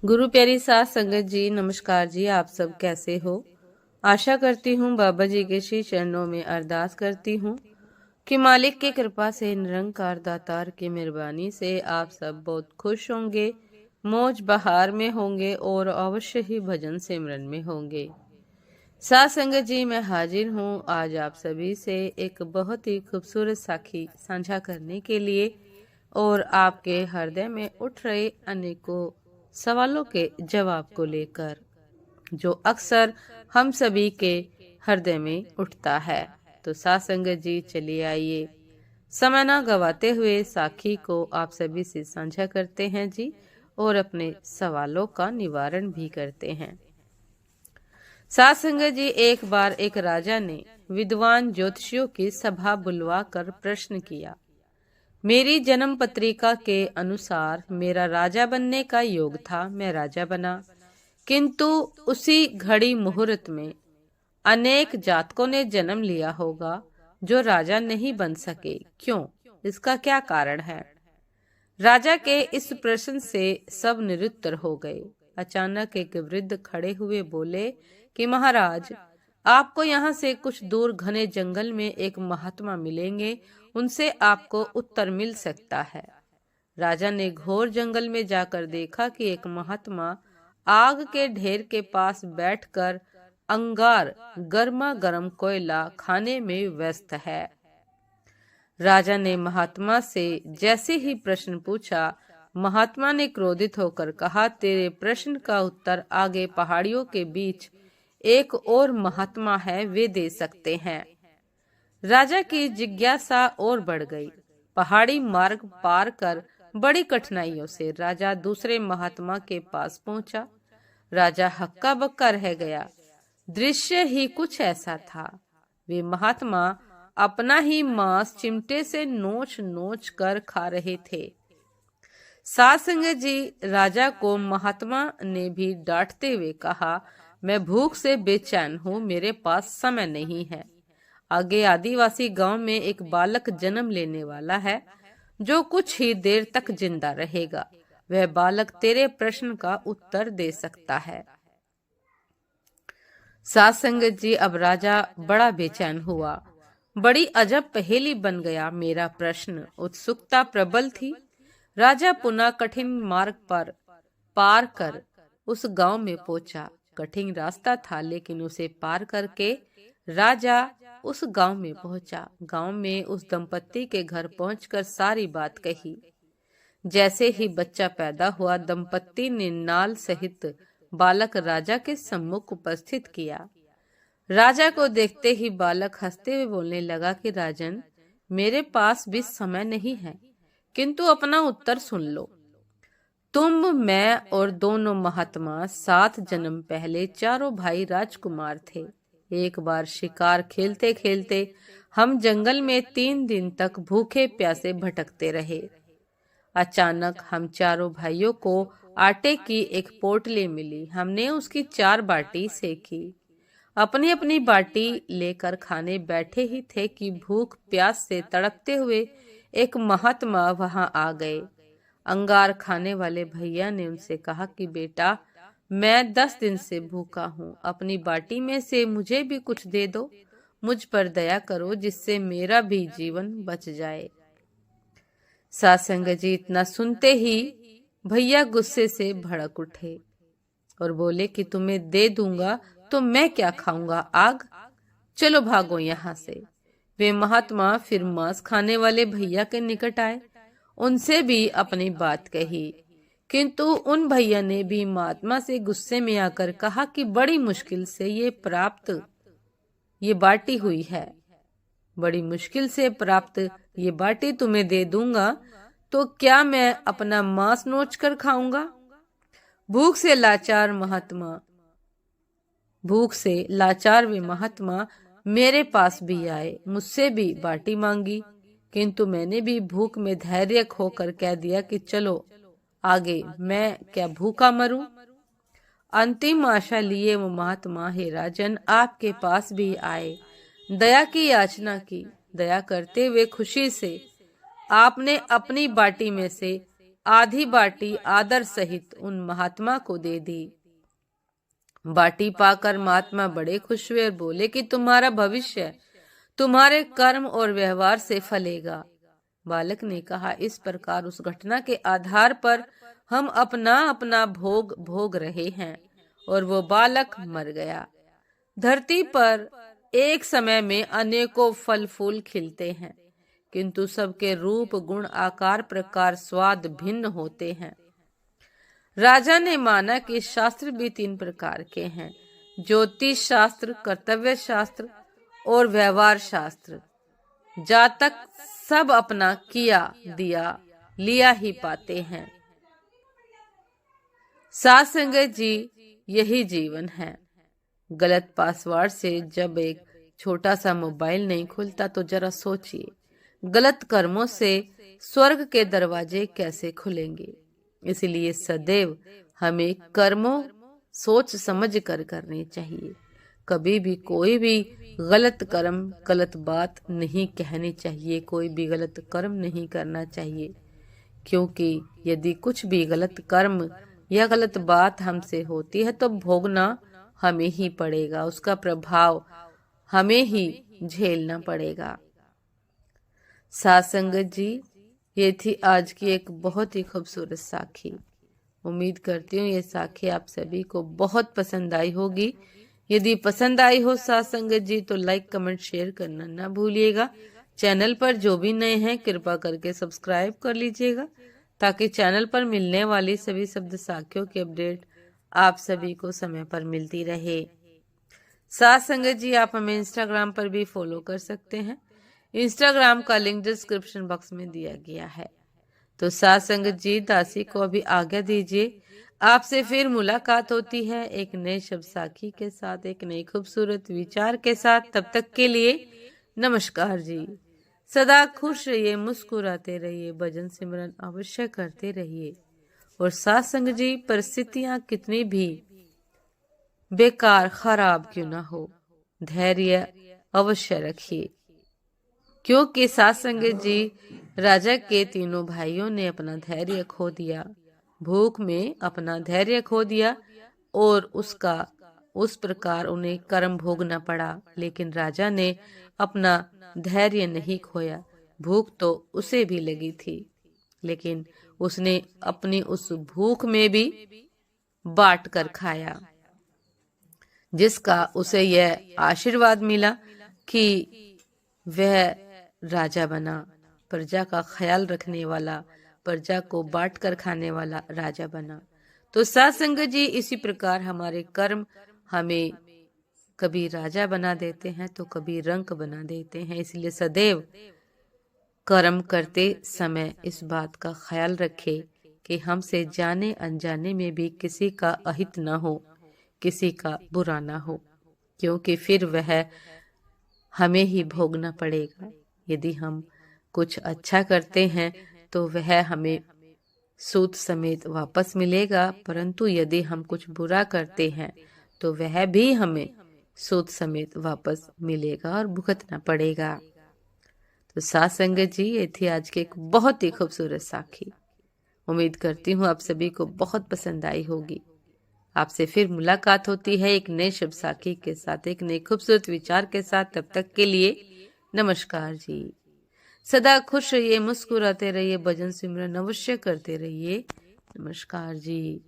गुरु प्यारी साथ संगत जी, नमस्कार जी। आप सब कैसे हो? आशा करती हूँ, बाबा जी के श्री चरणों में अरदास करती हूँ कि मालिक की कृपा से, निरंकार दातार की मेहरबानी से आप सब बहुत खुश होंगे, मौज बहार में होंगे और अवश्य ही भजन सिमरन में होंगे। साथ संगत जी, मैं हाजिर हूँ आज आप सभी से एक बहुत ही खूबसूरत साखी साझा करने के लिए और आपके हृदय में उठ रहे अनेकों सवालों के जवाब को लेकर, जो अक्सर हम सभी के हृदय में उठता है। तो साथ संगत जी, चलिए आइए समय ना गवाते हुए साखी को आप सभी से साझा करते हैं जी, और अपने सवालों का निवारण भी करते हैं। साथ संगत जी, एक बार एक राजा ने विद्वान ज्योतिषियों की सभा बुलवाकर प्रश्न किया। मेरी जन्म पत्रिका के अनुसार मेरा राजा बनने का योग था, मैं राजा बना, किंतु उसी घड़ी मुहूर्त में अनेक जातकों ने जन्म लिया होगा जो राजा नहीं बन सके। क्यों? इसका क्या कारण है? राजा के इस प्रश्न से सब निरुत्तर हो गए। अचानक एक वृद्ध खड़े हुए बोले कि महाराज, आपको यहाँ से कुछ दूर घने जंगल में एक महात्मा मिलेंगे, उनसे आपको उत्तर मिल सकता है। राजा ने घोर जंगल में जाकर देखा कि एक महात्मा आग के ढेर के पास बैठकर अंगार गर्मा गर्म कोयला खाने में व्यस्त है। राजा ने महात्मा से जैसे ही प्रश्न पूछा, महात्मा ने क्रोधित होकर कहा, तेरे प्रश्न का उत्तर आगे पहाड़ियों के बीच एक और महात्मा है, वे दे सकते हैं। राजा की जिज्ञासा और बढ़ गई। पहाड़ी मार्ग पार कर बड़ी कठिनाइयों से राजा दूसरे महात्मा के पास पहुंचा। राजा हक्का बक्का रह गया। दृश्य ही कुछ ऐसा था। वे महात्मा अपना ही मांस चिमटे से नोच नोच कर खा रहे थे। साथ संगत जी, राजा को महात्मा ने भी डांटते हुए कहा, मैं भूख से बेचैन हूँ, मेरे पास समय नहीं है। आगे आदिवासी गांव में एक बालक जन्म लेने वाला है जो कुछ ही देर तक जिंदा रहेगा। वह बालक तेरे प्रश्न का उत्तर दे सकता है। साथ संगत जी, अब राजा बड़ा बेचैन हुआ। बड़ी अजब पहेली बन गया मेरा प्रश्न। उत्सुकता प्रबल थी। राजा पुनः कठिन मार्ग पर पार कर उस गांव में पहुंचा। कठिन रास्ता था, लेकिन उसे पार करके राजा उस गांव में पहुंचा। गांव में उस दंपत्ति के घर पहुंचकर सारी बात कही। जैसे ही बच्चा पैदा हुआ, दंपत्ति ने नाल सहित बालक राजा के सम्मुख उपस्थित किया। राजा को देखते ही बालक हंसते हुए बोलने लगा कि राजन, मेरे पास भी समय नहीं है, किंतु अपना उत्तर सुन लो। तुम, मैं और दोनों महात्मा 7 जन्म पहले चारों भाई राजकुमार थे। एक बार शिकार खेलते खेलते हम जंगल में 3 दिन तक भूखे प्यासे भटकते रहे। अचानक हम चारों भाइयों को आटे की एक पोटली मिली। हमने उसकी 4 बाटी सेकी। अपनी अपनी बाटी लेकर खाने बैठे ही थे कि भूख प्यास से तड़पते हुए एक महात्मा वहां आ गए। अंगार खाने वाले भैया ने उनसे कहा कि बेटा, मैं 10 दिन से भूखा हूँ, अपनी बाटी में से मुझे भी कुछ दे दो, मुझ पर दया करो, जिससे मेरा भी जीवन बच जाए। साथ संगत जी, इतना सुनते ही भैया गुस्से से भड़क उठे और बोले कि तुम्हें दे दूंगा तो मैं क्या खाऊंगा, आग, चलो भागो यहाँ से। वे महात्मा फिर मांस खाने वाले भैया के निकट आए, उनसे भी अपनी बात कही, किंतु उन भैया ने भी महात्मा से गुस्से में आकर कहा कि बड़ी मुश्किल से ये बाटी हुई है, बड़ी मुश्किल से प्राप्त ये बाटी तुम्हें दे दूंगा तो क्या मैं अपना मांस नोच कर खाऊंगा? भूख से लाचार वे महात्मा मेरे पास भी आए, मुझसे भी बाटी मांगी, किंतु मैंने भी भूख में धैर्य खोकर कह दिया कि चलो आगे, मैं क्या भूखा मरूं। अंतिम आशा लिए वो महात्मा, हे राजन, आपके पास भी आए, दया की याचना की। दया करते हुए खुशी से आपने अपनी बाटी में से आधी बाटी आदर सहित उन महात्मा को दे दी। बाटी पाकर महात्मा बड़े खुश हुए और बोले कि तुम्हारा भविष्य तुम्हारे कर्म और व्यवहार से फलेगा। बालक ने कहा, इस प्रकार उस घटना के आधार पर हम अपना अपना भोग भोग रहे हैं। और वो बालक मर गया। धरती पर एक समय में अनेकों फल फूल खिलते हैं, किंतु सबके रूप गुण आकार प्रकार स्वाद भिन्न होते हैं। राजा ने माना कि शास्त्र भी 3 प्रकार के हैं, ज्योतिष शास्त्र, कर्तव्य शास्त्र और व्यवहार शास्त्र। जातक सब अपना किया दिया लिया ही पाते हैं। साथ संगत जी, यही जीवन है। गलत पासवर्ड से जब एक छोटा सा मोबाइल नहीं खुलता तो जरा सोचिए, गलत कर्मों से स्वर्ग के दरवाजे कैसे खुलेंगे। इसलिए सदैव हमें कर्मों सोच समझ कर करने चाहिए। कभी भी कोई भी गलत कर्म, गलत बात नहीं कहनी चाहिए, कोई भी गलत कर्म नहीं करना चाहिए। क्योंकि यदि कुछ भी गलत कर्म या गलत बात हमसे होती है तो भोगना हमें ही पड़ेगा, उसका प्रभाव हमें ही झेलना पड़ेगा। साथ संगत जी, ये थी आज की एक बहुत ही खूबसूरत साखी। उम्मीद करती हूँ ये साखी आप सभी को बहुत पसंद आई होगी। यदि पसंद आई हो साथ संगत जी तो लाइक कमेंट शेयर करना ना भूलिएगा। चैनल पर जो भी नए हैं कृपा करके सब्सक्राइब कर लीजिएगा, ताकि चैनल पर मिलने वाली सभी शब्द साखियों की अपडेट आप सभी को समय पर मिलती रहे। साथ संगत जी, आप हमें इंस्टाग्राम पर भी फॉलो कर सकते हैं। इंस्टाग्राम का लिंक डिस्क्रिप्शन बॉक्स में दिया गया है। तो साथ संगत जी, दासी को अभी आज्ञा दीजिए। आपसे फिर मुलाकात होती है एक नए शब्द साखी के साथ, एक नई खूबसूरत विचार के साथ। तब तक के लिए नमस्कार जी। सदा खुश रहिए, मुस्कुराते रहिए, भजन सिमरन अवश्य करते रहिए। और साथ संगत जी, परिस्थितियां कितनी भी बेकार खराब क्यों ना हो, धैर्य अवश्य रखिए। क्योंकि साथ संगत जी, राजा के तीनों भाइयों ने अपना धैर्य खो दिया, भूख में अपना धैर्य खो दिया और उस प्रकार उन्हें कर्म भोगना पड़ा। लेकिन राजा ने अपना धैर्य नहीं खोया। भूख तो उसे भी लगी थी, लेकिन उसने अपनी उस भूख में भी बांट कर खाया, जिसका उसे यह आशीर्वाद मिला कि वह राजा बना, प्रजा का ख्याल रखने वाला, प्रजा को बांट कर खाने वाला राजा बना। तो साथ संगत जी, इसी प्रकार हमारे कर्म हमें कभी राजा बना देते हैं तो कभी रंक बना देते हैं। इसलिए सदैव कर्म करते समय इस बात का ख्याल रखें कि हमसे जाने अनजाने में भी किसी का अहित न हो, किसी का बुरा ना हो, क्योंकि फिर वह हमें ही भोगना पड़ेगा। यदि हम कुछ अच्छा करते हैं तो वह हमें सूद समेत वापस मिलेगा, परंतु यदि हम कुछ बुरा करते हैं तो वह भी हमें सूद समेत वापस मिलेगा और भुगतना पड़ेगा। तो साथ संगत जी, ये थी आज की एक बहुत ही खूबसूरत साखी। उम्मीद करती हूँ आप सभी को बहुत पसंद आई होगी। आपसे फिर मुलाकात होती है एक नए शुभ साखी के साथ, एक नए खूबसूरत विचार के साथ। तब तक के लिए नमस्कार जी। सदा खुश रहिए, मुस्कुराते रहिए, भजन सिमरन अवश्य करते रहिए। नमस्कार जी।